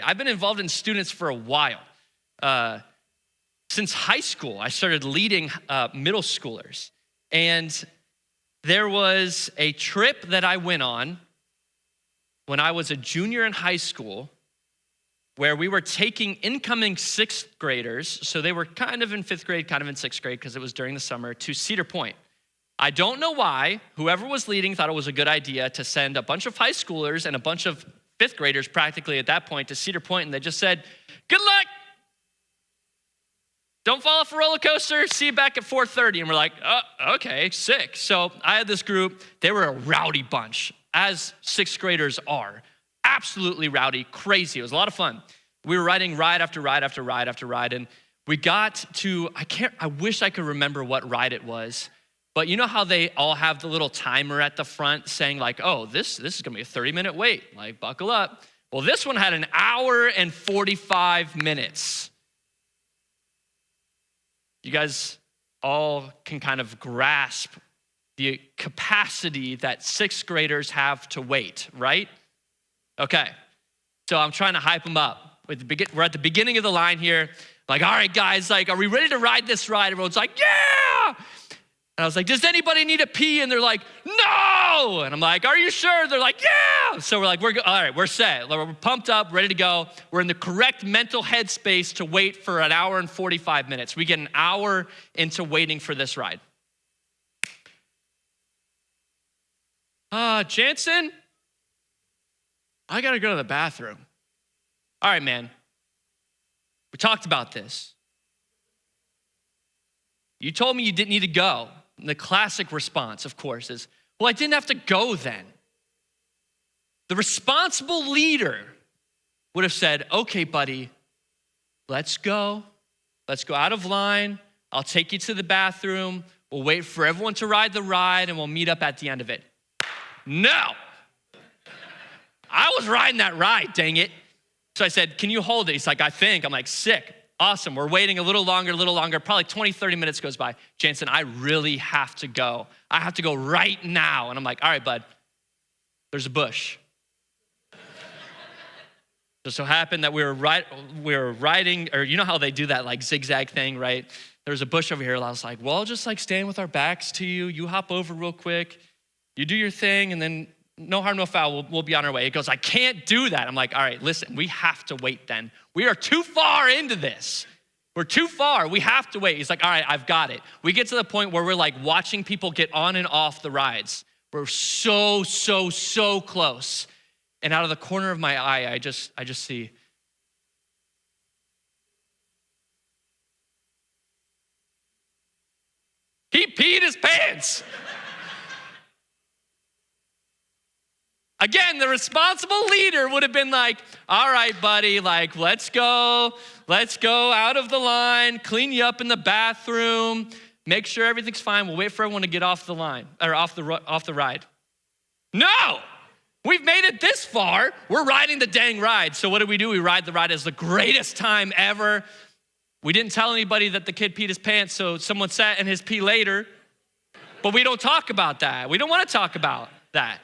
I've been involved in students for a while. Since high school, I started leading middle schoolers. And there was a trip that I went on when I was a junior in high school where we were taking incoming sixth graders, so they were kind of in fifth grade, kind of in sixth grade because it was during the summer, to Cedar Point. I don't know why whoever was leading thought it was a good idea to send a bunch of high schoolers and a bunch of fifth graders practically at that point to Cedar Point, and they just said, good luck. Don't fall off a roller coaster, see you back at 4:30. And we're like, oh, okay, sick. So I had this group, they were a rowdy bunch, as sixth graders are. Absolutely rowdy, crazy. It was a lot of fun. We were riding ride after ride after ride after ride, and we got to, I wish I could remember what ride it was, but you know how they all have the little timer at the front saying like, oh, this is gonna be a 30-minute wait, like buckle up. Well, this one had an hour and 45 minutes. You guys all can kind of grasp the capacity that sixth graders have to wait, right? Okay, so I'm trying to hype them up. We're at the beginning of the line here. Like, all right, guys, like, are we ready to ride this ride? Everyone's like, yeah! And I was like, does anybody need a pee? And they're like, no! And I'm like, are you sure? They're like, yeah! So we're like, all right, we're set. We're pumped up, ready to go. We're in the correct mental headspace to wait for an hour and 45 minutes. We get an hour into waiting for this ride. Jansen, I gotta go to the bathroom. All right, man. We talked about this. You told me you didn't need to go. And the classic response, of course, is, well, I didn't have to go then. The responsible leader would have said, okay, buddy, let's go. Let's go out of line. I'll take you to the bathroom. We'll wait for everyone to ride the ride and we'll meet up at the end of it. No. I was riding that ride, dang it. So I said, can you hold it? He's like, I think. I'm like, sick. Awesome. We're waiting a little longer. Probably 20, 30 minutes goes by. Jansen, I really have to go. I have to go right now. And I'm like, all right, bud, there's a bush. Just so happened that we were riding, or you know how they do that like zigzag thing, right? There's a bush over here. I was like, well, I'll just like stand with our backs to you. You hop over real quick. You do your thing, and then no harm, no foul, we'll be on our way. He goes, I can't do that. I'm like, all right, listen, we have to wait then. We are too far into this. We're too far, we have to wait. He's like, all right, I've got it. We get to the point where we're like watching people get on and off the rides. We're so close. And out of the corner of my eye, I just see, he peed his pants. Again, the responsible leader would have been like, all right, buddy, like, let's go out of the line, clean you up in the bathroom, make sure everything's fine. We'll wait for everyone to get off the line, or off the ride. No, we've made it this far. We're riding the dang ride. So what do? We ride the ride as the greatest time ever. We didn't tell anybody that the kid peed his pants, so someone sat in his pee later. But we don't talk about that. We don't want to talk about that.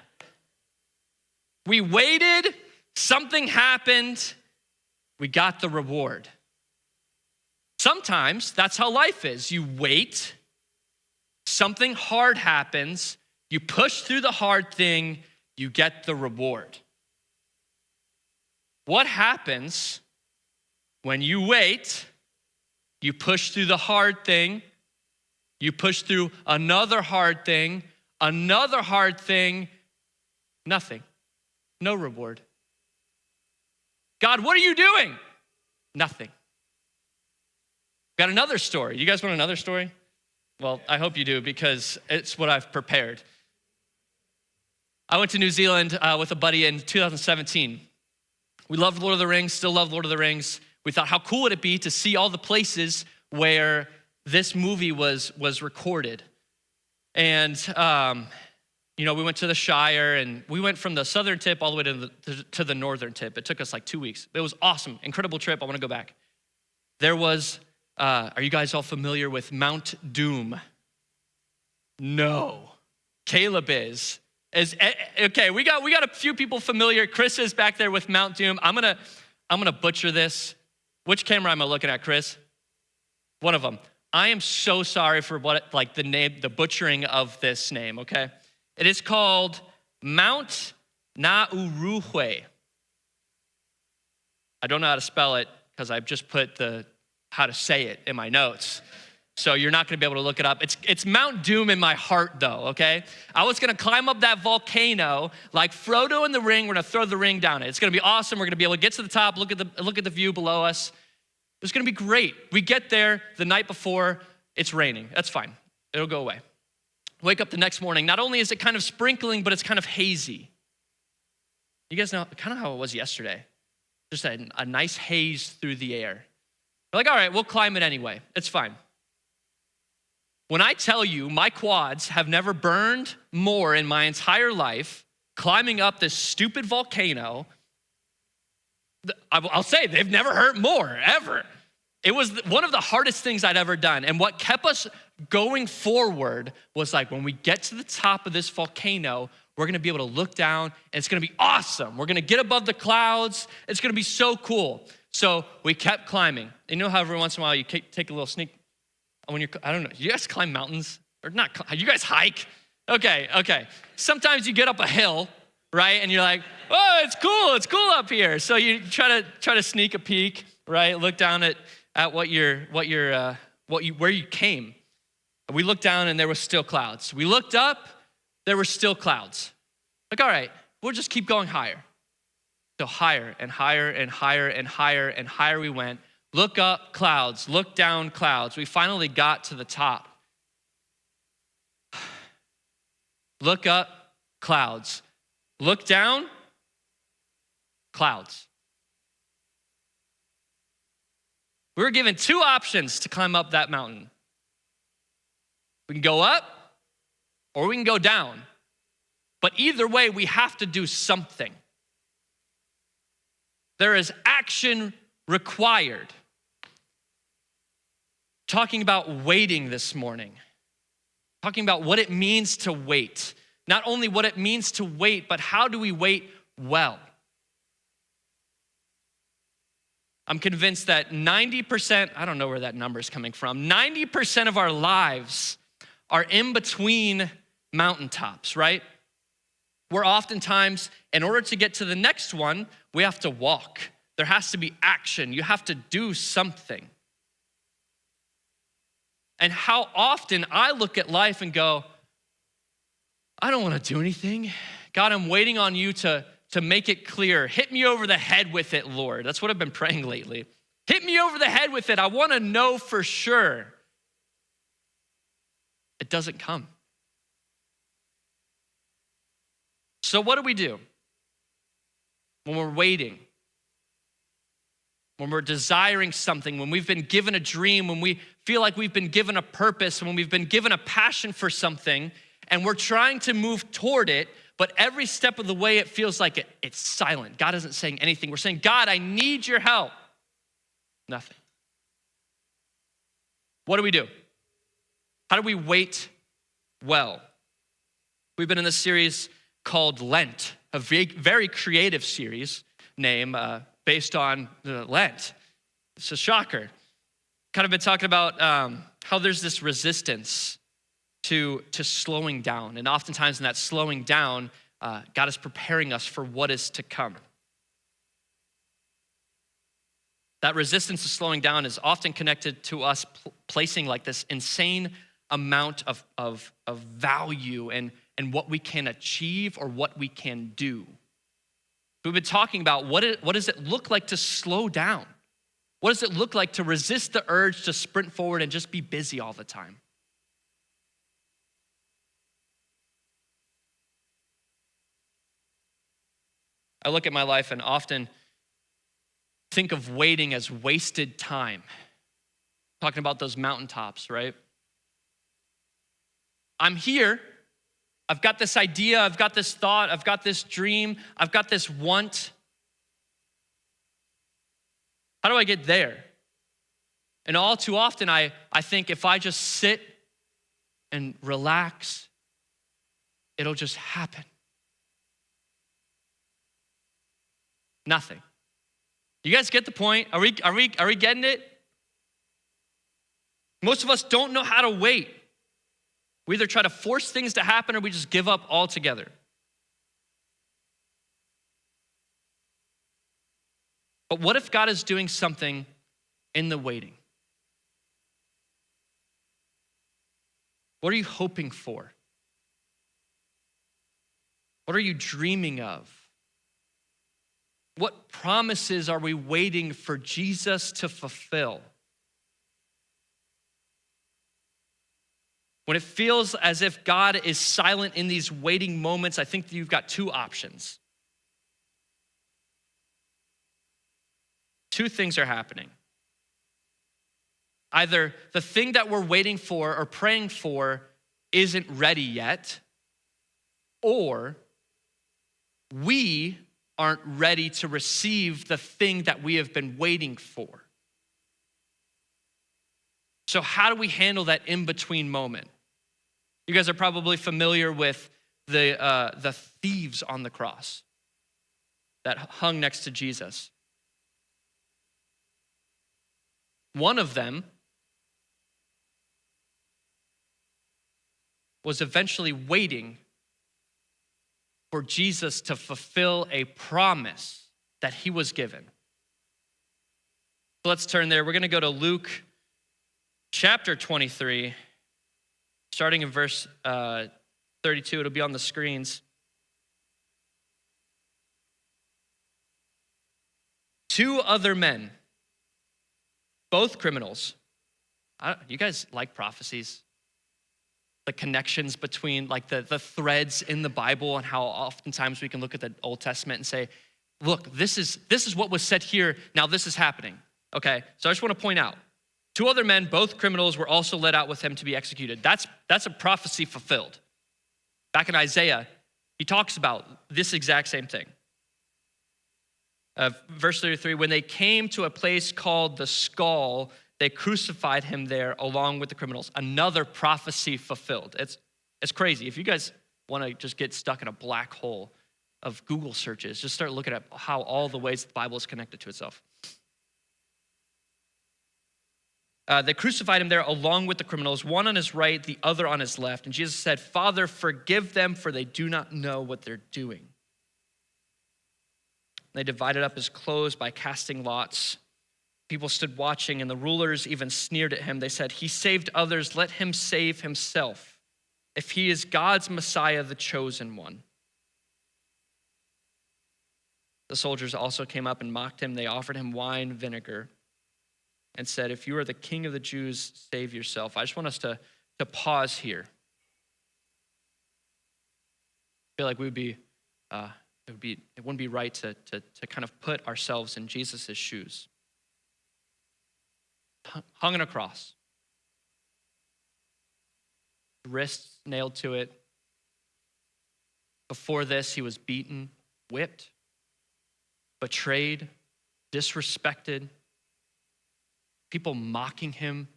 We waited, something happened, we got the reward. Sometimes that's how life is. You wait, something hard happens, you push through the hard thing, you get the reward. What happens when you wait, you push through the hard thing, you push through another hard thing, nothing. No reward. God, what are you doing? Nothing. Got another story. You guys want another story? Well, I hope you do because it's what I've prepared. I went to New Zealand with a buddy in 2017. We loved Lord of the Rings, still love Lord of the Rings. We thought, how cool would it be to see all the places where this movie was recorded? And we went to the Shire, and we went from the southern tip all the way to the northern tip. It took us like 2 weeks. It was awesome, incredible trip. I want to go back. There was, are you guys all familiar with Mount Doom? No. Caleb is. Okay, we got a few people familiar. Chris is back there with Mount Doom. I'm I'm gonna butcher this. Which camera am I looking at, Chris? One of them. I am so sorry for the butchering of this name, okay? It is called Mount Nauruhe. I don't know how to spell it because I've just put how to say it in my notes. So you're not gonna be able to look it up. It's Mount Doom in my heart though, okay? I was gonna climb up that volcano like Frodo in the ring. We're gonna throw the ring down it. It's gonna be awesome. We're gonna be able to get to the top, look at the view below us. It's gonna be great. We get there the night before, it's raining. That's fine, it'll go away. Wake up the next morning, not only is it kind of sprinkling, but it's kind of hazy. You guys know kind of how it was yesterday. Just a nice haze through the air. We're like, all right, we'll climb it anyway. It's fine. When I tell you my quads have never burned more in my entire life climbing up this stupid volcano, I'll say they've never hurt more, ever. It was one of the hardest things I'd ever done. And what kept us going forward was like, when we get to the top of this volcano, we're gonna be able to look down and it's gonna be awesome. We're gonna get above the clouds. It's gonna be so cool. So we kept climbing. And you know how every once in a while you take a little sneak, I don't know, you guys climb mountains? Or not, you guys hike? Okay. Sometimes you get up a hill, right? And you're like, oh, it's cool up here. So you try to sneak a peek, right? Look down at where you came. We looked down and there was still clouds. We looked up, there were still clouds. Like, all right, we'll just keep going higher. So higher and higher and higher and higher and higher we went. Look up, clouds. Look down, clouds. We finally got to the top. Look up, clouds. Look down, clouds. We were given two options to climb up that mountain. We can go up or we can go down. But either way, we have to do something. There is action required. Talking about waiting this morning. Talking about what it means to wait. Not only what it means to wait, but how do we wait well? I'm convinced that 90%, I don't know where that number is coming from, 90% of our lives are in between mountaintops, right? Where oftentimes, in order to get to the next one, we have to walk. There has to be action. You have to do something. And how often I look at life and go, I don't want to do anything. God, I'm waiting on you to make it clear. Hit me over the head with it, Lord. That's what I've been praying lately. Hit me over the head with it. I want to know for sure. It doesn't come. So what do? When we're waiting, when we're desiring something, when we've been given a dream, when we feel like we've been given a purpose, when we've been given a passion for something, and we're trying to move toward it, but every step of the way it feels like it's silent. God isn't saying anything. We're saying, God, I need your help. Nothing. What do? How do we wait well? We've been in this series called Lent, a very creative series name based on Lent. It's a shocker. Kind of been talking about how there's this resistance to slowing down. And oftentimes in that slowing down, God is preparing us for what is to come. That resistance to slowing down is often connected to us placing like this insane amount of value and what we can achieve or what we can do. We've been talking about what does it look like to slow down? What does it look like to resist the urge to sprint forward and just be busy all the time? I look at my life and often think of waiting as wasted time. Talking about those mountaintops, right? I'm here. I've got this idea. I've got this thought. I've got this dream. I've got this want. How do I get there? And all too often, I think if I just sit and relax, it'll just happen. Nothing. You guys get the point? Are we getting it? Most of us don't know how to wait. We either try to force things to happen or we just give up altogether. But what if God is doing something in the waiting? What are you hoping for? What are you dreaming of? What promises are we waiting for Jesus to fulfill? When it feels as if God is silent in these waiting moments, I think that you've got two options. Two things are happening. Either the thing that we're waiting for or praying for isn't ready yet, or we aren't ready to receive the thing that we have been waiting for. So how do we handle that in-between moment? You guys are probably familiar with the thieves on the cross that hung next to Jesus. One of them was eventually waiting for Jesus to fulfill a promise that he was given. So let's turn there. We're going to go to Luke chapter 23, starting in verse 32. It'll be on the screens. Two other men, both criminals. You guys like prophecies? The connections between like the threads in the Bible and how oftentimes we can look at the Old Testament and say, look, this is what was said here. Now this is happening. Okay, so I just want to point out, two other men, both criminals, were also led out with him to be executed. That's a prophecy fulfilled. Back in Isaiah, he talks about this exact same thing. Verse 33, when they came to a place called the Skull, they crucified him there along with the criminals. Another prophecy fulfilled. It's crazy. If you guys want to just get stuck in a black hole of Google searches, just start looking at how all the ways the Bible is connected to itself. They crucified him there along with the criminals, one on his right, the other on his left. And Jesus said, Father, forgive them, for they do not know what they're doing. They divided up his clothes by casting lots. People stood watching, and the rulers even sneered at him. They said, he saved others, let him save himself, if he is God's Messiah, the chosen one. The soldiers also came up and mocked him. They offered him wine vinegar and said, if you are the king of the Jews, save yourself. I just want us to pause here. I feel like it wouldn't be right to kind of put ourselves in Jesus' shoes. Hung on a cross. Wrists nailed to it. Before this, he was beaten, whipped, betrayed, disrespected, people mocking him.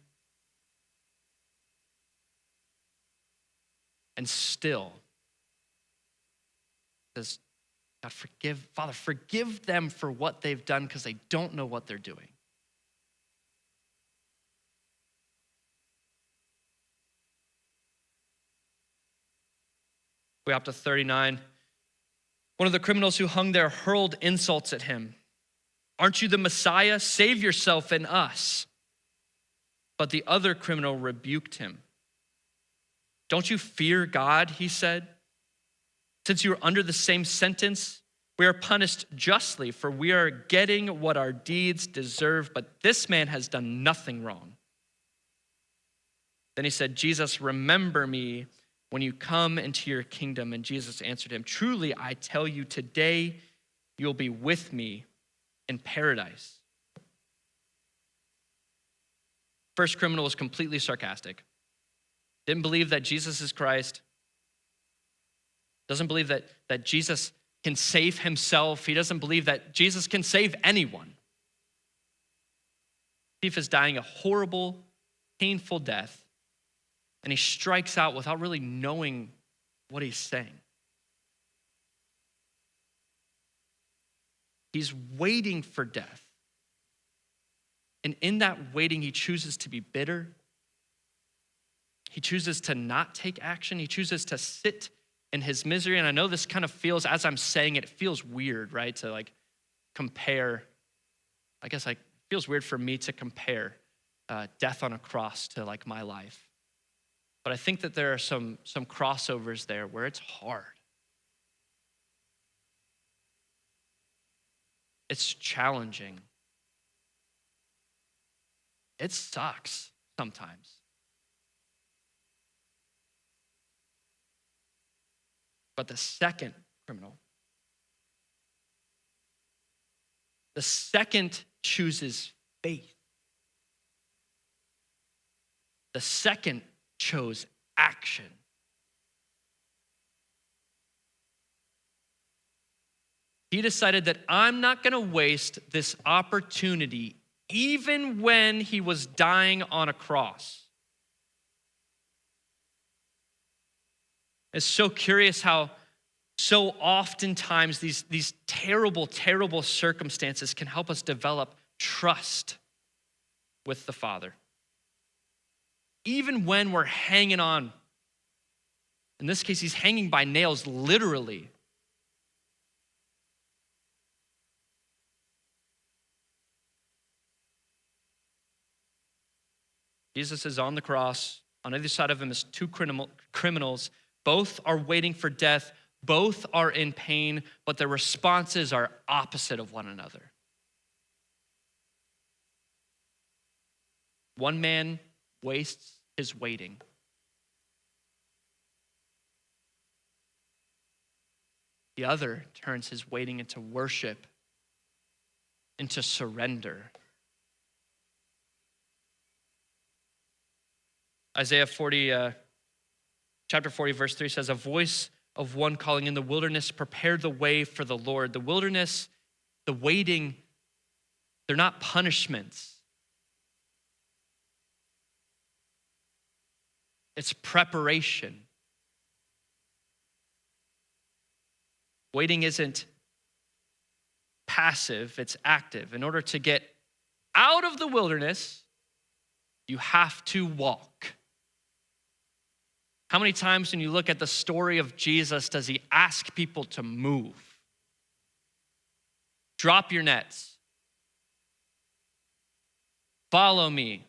And still, says, God, Father, forgive them for what they've done because they don't know what they're doing. We up to 39. One of the criminals who hung there hurled insults at him. Aren't you the Messiah? Save yourself and us. But the other criminal rebuked him. Don't you fear God, he said? Since you are under the same sentence, we are punished justly, for we are getting what our deeds deserve, but this man has done nothing wrong. Then he said, Jesus, remember me when you come into your kingdom. And Jesus answered him, truly, I tell you, today you'll be with me in paradise. First criminal was completely sarcastic. Didn't believe that Jesus is Christ. Doesn't believe that Jesus can save himself. He doesn't believe that Jesus can save anyone. Thief is dying a horrible, painful death. And he strikes out without really knowing what he's saying. He's waiting for death. And in that waiting, he chooses to be bitter. He chooses to not take action. He chooses to sit in his misery. And I know this kind of feels, as I'm saying it, it feels weird, right? To like compare, I guess like, it feels weird for me to compare death on a cross to like my life. But I think that there are some crossovers there where it's hard. It's challenging. It sucks sometimes. But the second chooses faith. The second chose action. He decided that I'm not going to waste this opportunity even when he was dying on a cross. It's so curious how so oftentimes these terrible, terrible circumstances can help us develop trust with the Father. Even when we're hanging on, in this case, he's hanging by nails, literally. Jesus is on the cross. On either side of him is two criminals. Both are waiting for death. Both are in pain, but their responses are opposite of one another. One man wastes his waiting. The other turns his waiting into worship, into surrender. Isaiah 40, chapter 40, verse 3 says, a voice of one calling in the wilderness, prepare the way for the Lord. The wilderness, the waiting, they're not punishments. It's preparation. Waiting isn't passive, it's active. In order to get out of the wilderness, you have to walk. How many times when you look at the story of Jesus does he ask people to move? Drop your nets. Follow me.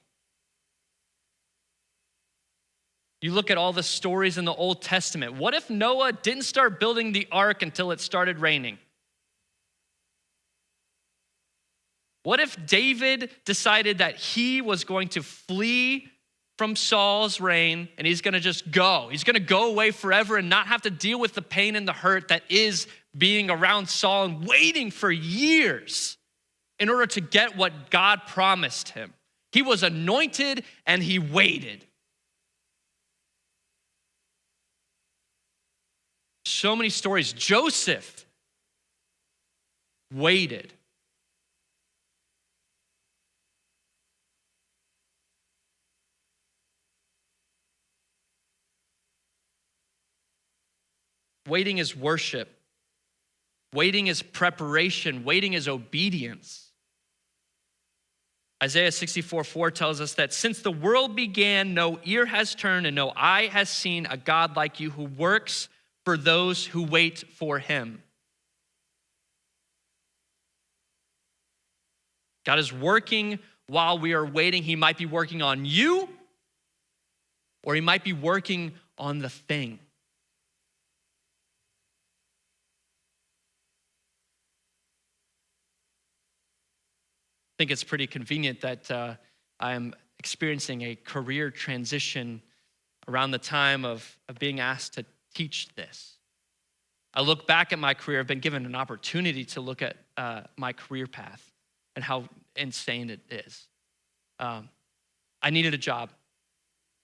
You look at all the stories in the Old Testament. What if Noah didn't start building the ark until it started raining? What if David decided that he was going to flee from Saul's reign and he's gonna just go? He's gonna go away forever and not have to deal with the pain and the hurt that is being around Saul and waiting for years in order to get what God promised him. He was anointed and he waited. So many stories. Joseph waited. Waiting is worship. Waiting is preparation. Waiting is obedience. Isaiah 64:4 tells us that since the world began, no ear has turned and no eye has seen a God like you who works for those who wait for him. God is working while we are waiting. He might be working on you, or he might be working on the thing. I think it's pretty convenient that I am experiencing a career transition around the time of being asked to teach this. I look back at my career, I've been given an opportunity to look at my career path and how insane it is. I needed a job,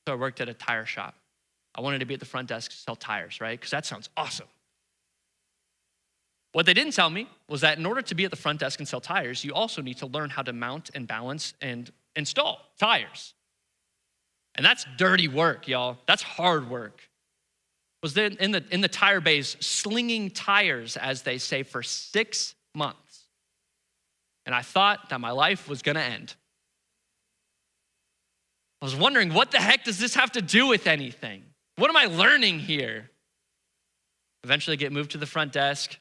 so I worked at a tire shop. I wanted to be at the front desk to sell tires, right? Because that sounds awesome. What they didn't tell me was that in order to be at the front desk and sell tires, you also need to learn how to mount and balance and install tires. And that's dirty work, y'all. That's hard work. Was then in the tire bays slinging tires, as they say, for 6 months. And I thought that my life was gonna end. I was wondering, what the heck does this have to do with anything? What am I learning here? Eventually get moved to the front desk,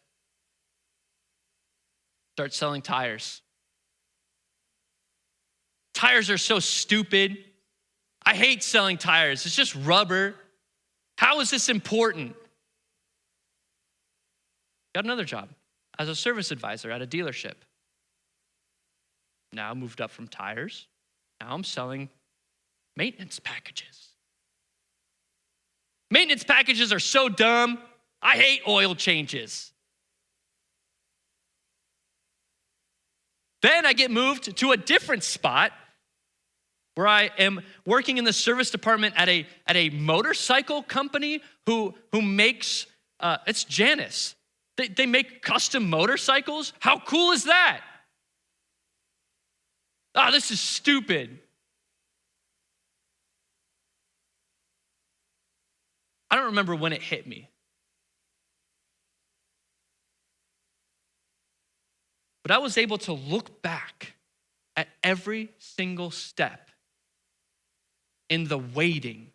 start selling tires. Tires are so stupid. I hate selling tires. It's just rubber. How is this important? Got another job as a service advisor at a dealership. Now moved up from tires. Now I'm selling maintenance packages. Maintenance packages are so dumb. I hate oil changes. Then I get moved to a different spot where I am working in the service department at a motorcycle company who makes, it's Janus. They make custom motorcycles. How cool is that? This is stupid. I don't remember when it hit me. But I was able to look back at every single step in the waiting.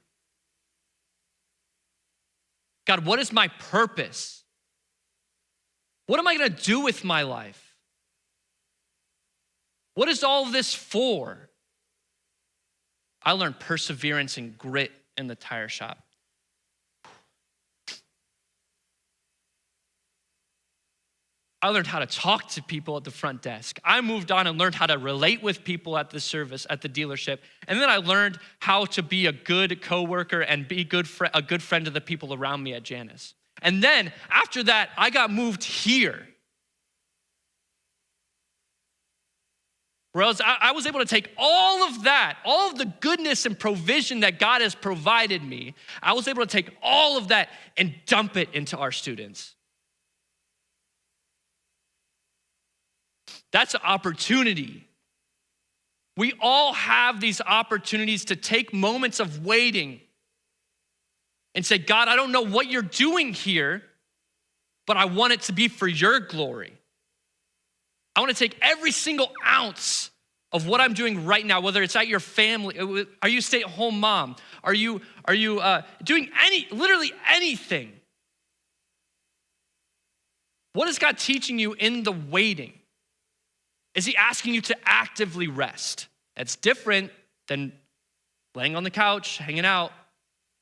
God, what is my purpose? What am I gonna do with my life? What is all this for? I learned perseverance and grit in the tire shop. I learned how to talk to people at the front desk. I moved on and learned how to relate with people at the service, at the dealership. And then I learned how to be a good coworker and be a good friend to the people around me at Janus. And then after that, I got moved here. Whereas I was able to take all of that, all of the goodness and provision that God has provided me, I was able to take all of that and dump it into our students. That's an opportunity. We all have these opportunities to take moments of waiting and say, God, I don't know what you're doing here, but I want it to be for your glory. I want to take every single ounce of what I'm doing right now, whether it's at your family. Are you a stay-at-home mom? Are you doing literally anything? What is God teaching you in the waiting? Is he asking you to actively rest? That's different than laying on the couch, hanging out.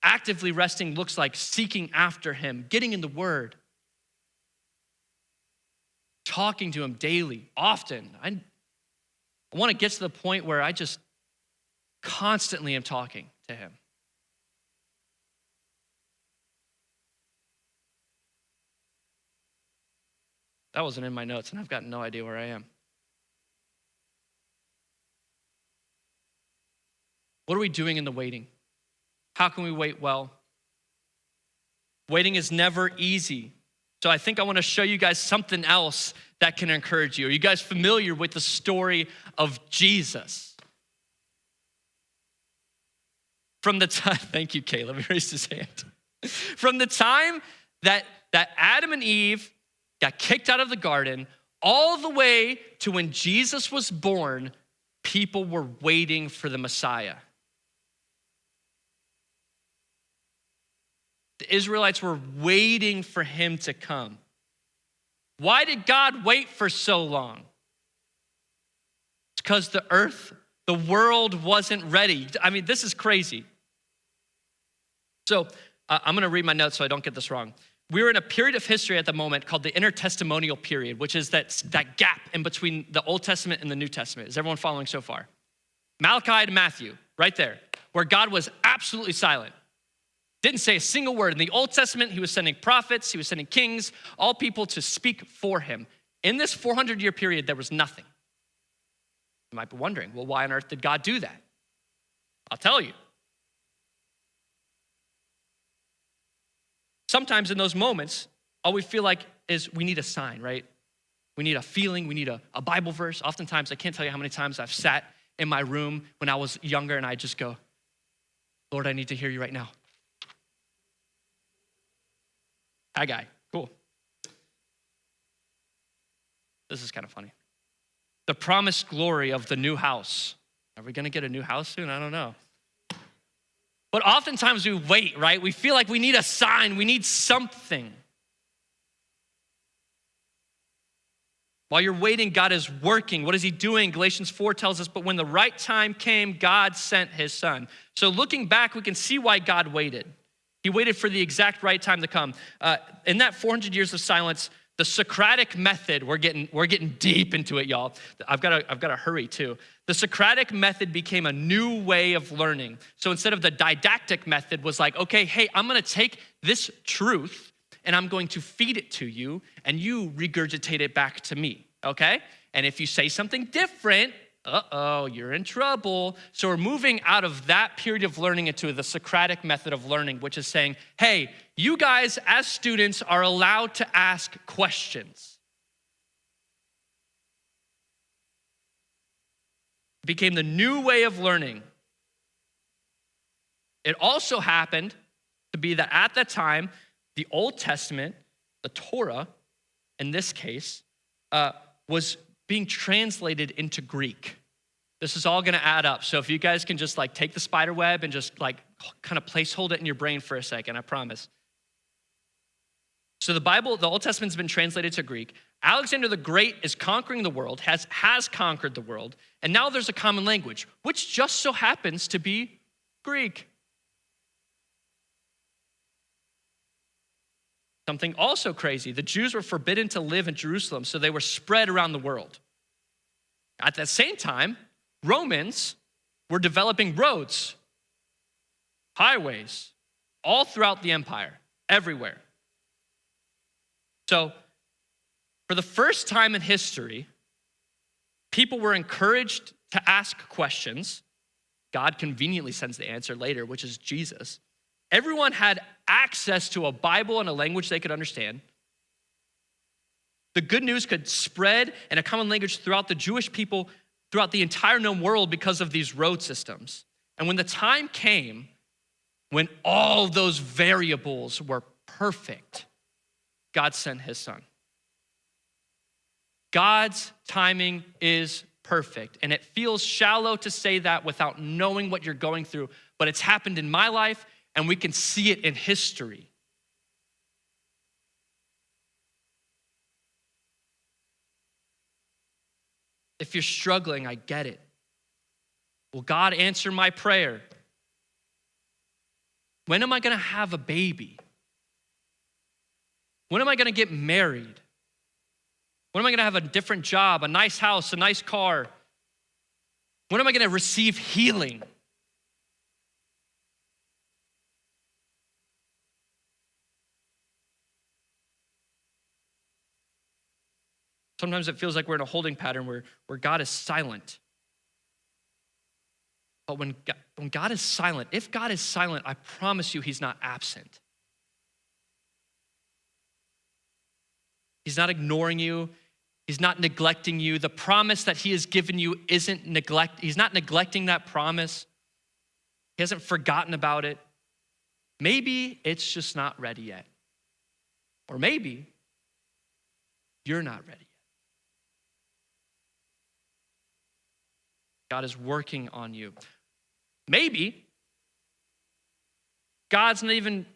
Actively resting looks like seeking after him, getting in the word, talking to him daily, often. I want to get to the point where I just constantly am talking to him. That wasn't in my notes, and I've got no idea where I am. What are we doing in the waiting? How can we wait well? Waiting is never easy. So I think I want to show you guys something else that can encourage you. Are you guys familiar with the story of Jesus? From the time, thank you, Caleb, he raised his hand. From the time that Adam and Eve got kicked out of the garden, all the way to when Jesus was born, people were waiting for the Messiah. The Israelites were waiting for him to come. Why did God wait for so long? It's because the world wasn't ready. I mean, this is crazy. So I'm gonna read my notes so I don't get this wrong. We're in a period of history at the moment called the intertestamental period, which is that gap in between the Old Testament and the New Testament. Is everyone following so far? Malachi to Matthew, right there, where God was absolutely silent. Didn't say a single word. In the Old Testament, he was sending prophets, he was sending kings, all people to speak for him. In this 400-year period, there was nothing. You might be wondering, well, why on earth did God do that? I'll tell you. Sometimes in those moments, all we feel like is we need a sign, right? We need a feeling, we need a Bible verse. Oftentimes, I can't tell you how many times I've sat in my room when I was younger and I just go, Lord, I need to hear you right now. Hi, guy. Cool. This is kind of funny. The promised glory of the new house. Are we going to get a new house soon? I don't know. But oftentimes we wait, right? We feel like we need a sign, we need something. While you're waiting, God is working. What is he doing? Galatians 4 tells us, but when the right time came, God sent his son. So looking back, we can see why God waited. He waited for the exact right time to come. In that 400 years of silence, the Socratic method, we're getting deep into it, y'all. I've got to hurry too. The Socratic method became a new way of learning. So instead of the didactic method was like, okay, hey, I'm gonna take this truth and I'm going to feed it to you and you regurgitate it back to me, okay? And if you say something different, you're in trouble. So we're moving out of that period of learning into the Socratic method of learning, which is saying, hey, you guys as students are allowed to ask questions. It became the new way of learning. It also happened to be that at that time, the Old Testament, the Torah, in this case, was being translated into Greek. This is all gonna add up. So if you guys can just like take the spider web and just like kind of placehold it in your brain for a second, I promise. So the Bible, the Old Testament's been translated to Greek. Alexander the Great is conquering the world, has conquered the world, and now there's a common language, which just so happens to be Greek. Something also crazy, the Jews were forbidden to live in Jerusalem, so they were spread around the world. At the same time, Romans were developing roads, highways, all throughout the empire, everywhere. So, for the first time in history, people were encouraged to ask questions. God conveniently sends the answer later, which is Jesus. Everyone had access to a Bible and a language they could understand. The good news could spread in a common language throughout the Jewish people, throughout the entire known world because of these road systems. And when the time came, when all those variables were perfect, God sent his son. God's timing is perfect. And it feels shallow to say that without knowing what you're going through, but it's happened in my life and we can see it in history. If you're struggling, I get it. Will God answer my prayer? When am I gonna have a baby? When am I gonna get married? When am I gonna have a different job, a nice house, a nice car? When am I gonna receive healing? Sometimes it feels like we're in a holding pattern where God is silent. But when God is silent, if God is silent, I promise you he's not absent. He's not ignoring you. He's not neglecting you. The promise that he has given you isn't he's not neglecting that promise. He hasn't forgotten about it. Maybe it's just not ready yet. Or maybe you're not ready yet. God is working on you. Maybe God's not even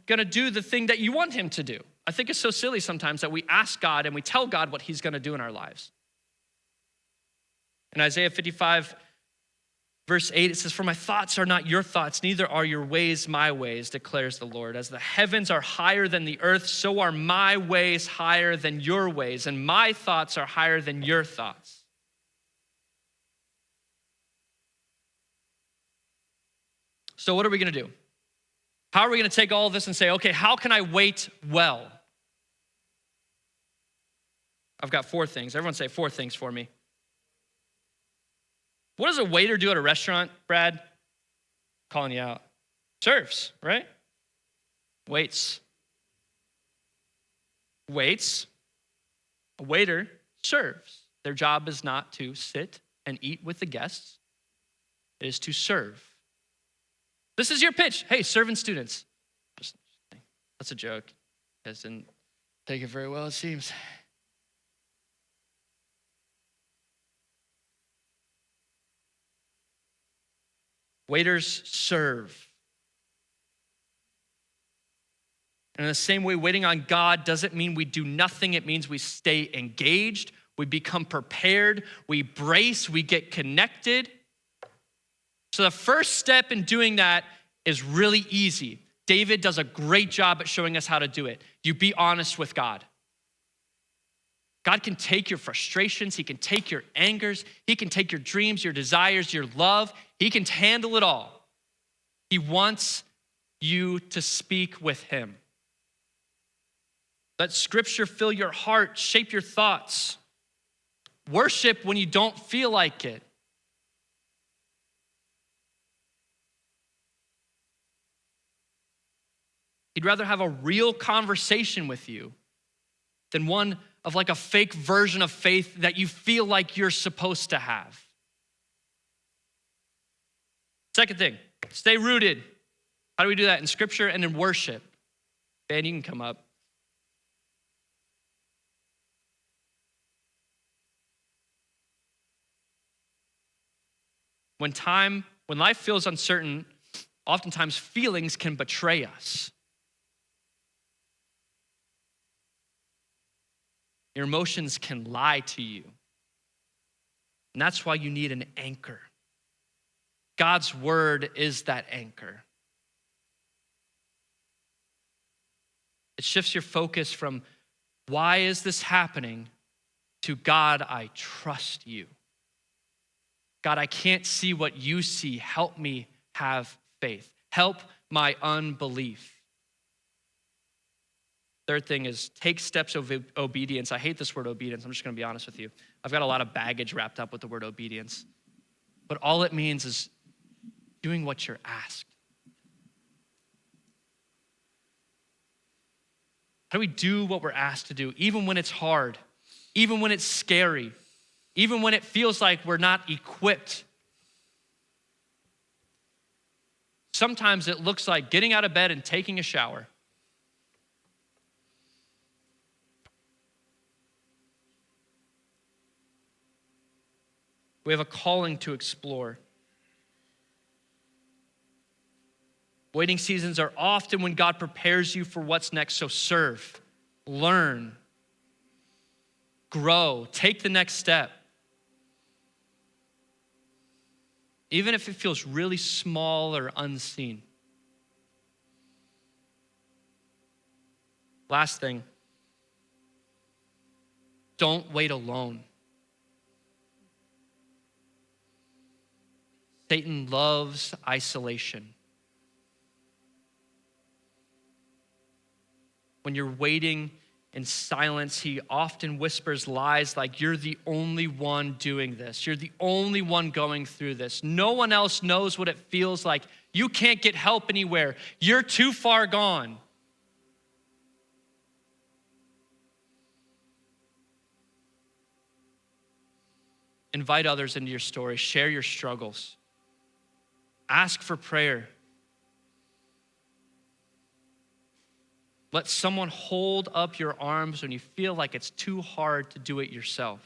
gonna do the thing that you want him to do. I think it's so silly sometimes that we ask God and we tell God what he's gonna do in our lives. In Isaiah 55, verse 8, it says, "For my thoughts are not your thoughts, neither are your ways my ways, declares the Lord. As the heavens are higher than the earth, so are my ways higher than your ways, and my thoughts are higher than your thoughts." So what are we gonna do? How are we gonna take all of this and say, okay, how can I wait well? I've got 4 things. Everyone say 4 things for me. What does a waiter do at a restaurant, Brad? Calling you out. Serves, right? Waits. Waits. A waiter serves. Their job is not to sit and eat with the guests. It is to serve. This is your pitch. Hey, serving students. That's a joke. You guys didn't take it very well, it seems. Waiters serve. And in the same way, waiting on God doesn't mean we do nothing. It means we stay engaged, we become prepared, we brace, we get connected. So the first step in doing that is really easy. David does a great job at showing us how to do it. You be honest with God. God can take your frustrations. He can take your angers. He can take your dreams, your desires, your love. He can handle it all. He wants you to speak with him. Let scripture fill your heart, shape your thoughts. Worship when you don't feel like it. He'd rather have a real conversation with you than one of like a fake version of faith that you feel like you're supposed to have. Second thing, stay rooted. How do we do that? In scripture and in worship. Ben, you can come up. When life feels uncertain, oftentimes feelings can betray us. Your emotions can lie to you. And that's why you need an anchor. God's word is that anchor. It shifts your focus from why is this happening to God, I trust you. God, I can't see what you see. Help me have faith. Help my unbelief. Third thing is take steps of obedience. I hate this word obedience. I'm just going to be honest with you. I've got a lot of baggage wrapped up with the word obedience. But all it means is doing what you're asked. How do we do what we're asked to do, even when it's hard, even when it's scary, even when it feels like we're not equipped? Sometimes it looks like getting out of bed and taking a shower. We have a calling to explore. Waiting seasons are often when God prepares you for what's next. So serve, learn, grow, take the next step. Even if it feels really small or unseen. Last thing, don't wait alone. Satan loves isolation. When you're waiting in silence, he often whispers lies like, you're the only one doing this. You're the only one going through this. No one else knows what it feels like. You can't get help anywhere. You're too far gone. Invite others into your story. Share your struggles. Ask for prayer. Let someone hold up your arms when you feel like it's too hard to do it yourself.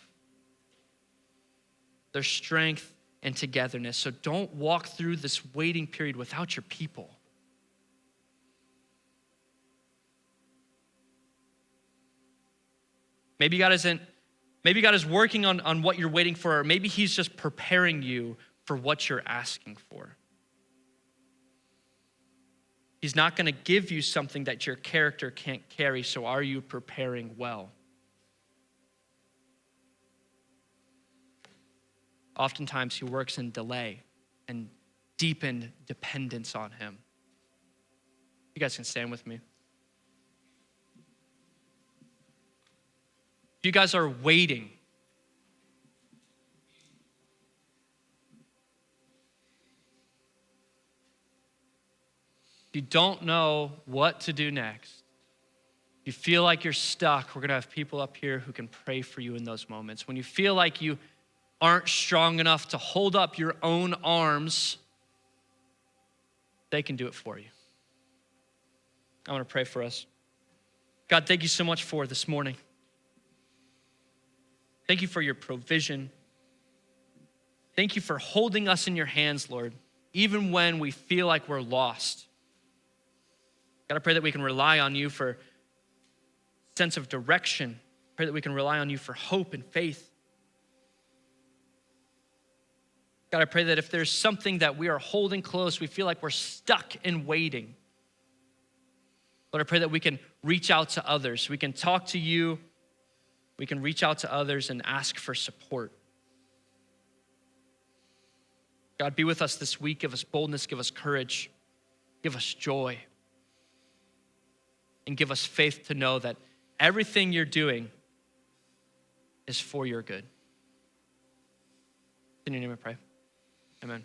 There's strength and togetherness. So don't walk through this waiting period without your people. Maybe God is working on what you're waiting for, or maybe he's just preparing you for what you're asking for. He's not going to give you something that your character can't carry, so are you preparing well? Oftentimes, he works in delay and deepened dependence on him. You guys can stand with me. You guys are waiting. If you don't know what to do next, if you feel like you're stuck, we're going to have people up here who can pray for you in those moments. When you feel like you aren't strong enough to hold up your own arms, they can do it for you. I want to pray for us. God, thank you so much for this morning. Thank you for your provision. Thank you for holding us in your hands, Lord, even when we feel like we're lost. God, I pray that we can rely on you for sense of direction. Pray that we can rely on you for hope and faith. God, I pray that if there's something that we are holding close, we feel like we're stuck in waiting. Lord, I pray that we can reach out to others. We can talk to you. We can reach out to others and ask for support. God, be with us this week. Give us boldness, give us courage, give us joy, and give us faith to know that everything you're doing is for your good. In your name I pray. Amen.